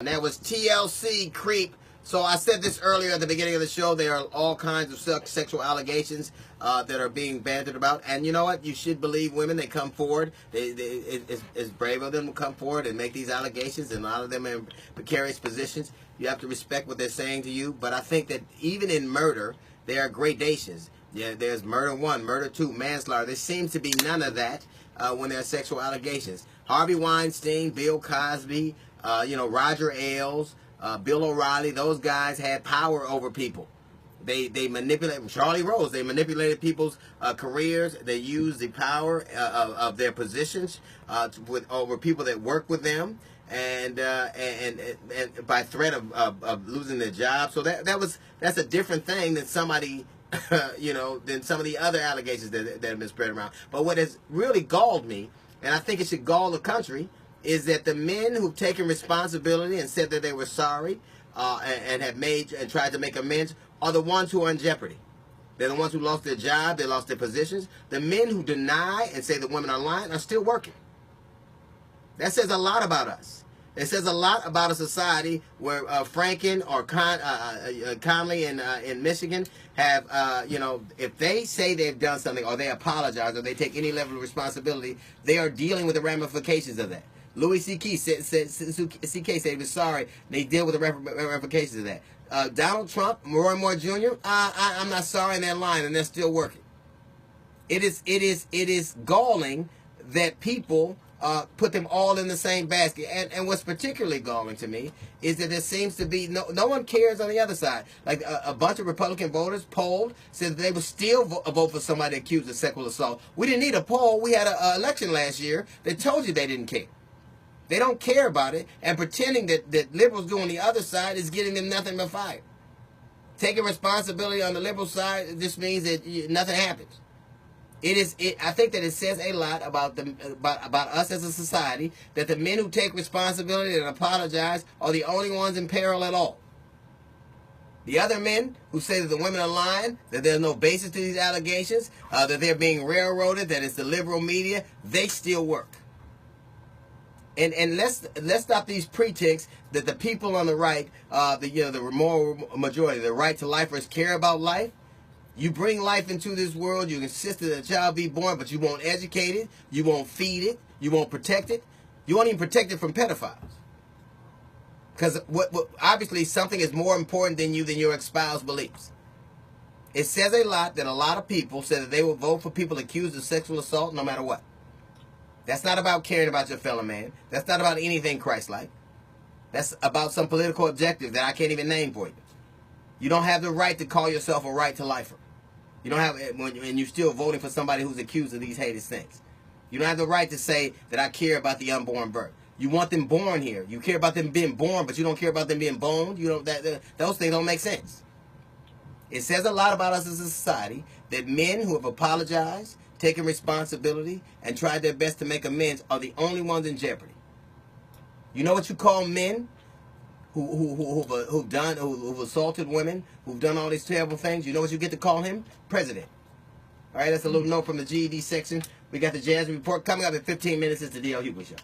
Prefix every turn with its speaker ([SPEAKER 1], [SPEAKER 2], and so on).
[SPEAKER 1] And that was TLC Creep. So I said this earlier at the beginning of the show. There are all kinds of sexual allegations that are being bantered about. And you know what? You should believe women. They come forward. It's brave of them to come forward and make these allegations. And a lot of them are in precarious positions. You have to respect what they're saying to you. But I think that even in murder, there are gradations. Yeah, there's murder 1, murder 2, manslaughter. There seems to be none of that when there are sexual allegations. Harvey Weinstein, Bill Cosby, Roger Ailes, Bill O'Reilly, those guys had power over people. They manipulated, Charlie Rose, they manipulated people's careers. They used the power of their positions over people that work with them, and by threat of losing their job. So that's a different thing than somebody than some of the other allegations that have been spread around. But what has really galled me, and I think it should gall the country, is that the men who've taken responsibility and said that they were sorry and have made and tried to make amends are the ones who are in jeopardy. They're the ones who lost their job, they lost their positions. The men who deny and say that women are lying are still working. That says a lot about us. It says a lot about a society where Franken or Conley in Michigan have, if they say they've done something or they apologize or they take any level of responsibility, they are dealing with the ramifications of that. Louis C.K. said he was sorry. They deal with the ramifications of that. Donald Trump, Roy Moore Jr., I'm not sorry, and they're lying, and they're still working. It is galling that people put them all in the same basket. And what's particularly galling to me is that there seems to be no one cares on the other side. Like a bunch of Republican voters polled said that they would still vote for somebody accused of sexual assault. We didn't need a poll. We had an election last year that told you they didn't care. They don't care about it, and pretending that liberals do on the other side is getting them nothing but fire. Taking responsibility on the liberal side just means that nothing happens. I think that it says a lot about us as a society that the men who take responsibility and apologize are the only ones in peril at all. The other men who say that the women are lying, that there's no basis to these allegations, that they're being railroaded, that it's the liberal media, they still work. And let's stop these pretexts that the people on the right, the moral majority, the right to lifers care about life. You bring life into this world, you insist that a child be born, but you won't educate it, you won't feed it, you won't protect it, you won't even protect it from pedophiles. Because obviously something is more important than your espoused beliefs. It says a lot that a lot of people say that they will vote for people accused of sexual assault no matter what. That's not about caring about your fellow man. That's not about anything Christ-like. That's about some political objective that I can't even name for you. You don't have the right to call yourself a right to lifer. You don't have, and you're still voting for somebody who's accused of these heinous things. You don't have the right to say that I care about the unborn birth. You want them born here. You care about them being born, but you don't care about them being boned. Those things don't make sense. It says a lot about us as a society that men who have apologized, taken responsibility, and tried their best to make amends are the only ones in jeopardy. You know what you call men who've assaulted women, who've done all these terrible things? You know what you get to call him? President. All right, that's a little note from the GED section. We got the Jazz Report coming up in 15 minutes. It's the D.L. Hughley Show.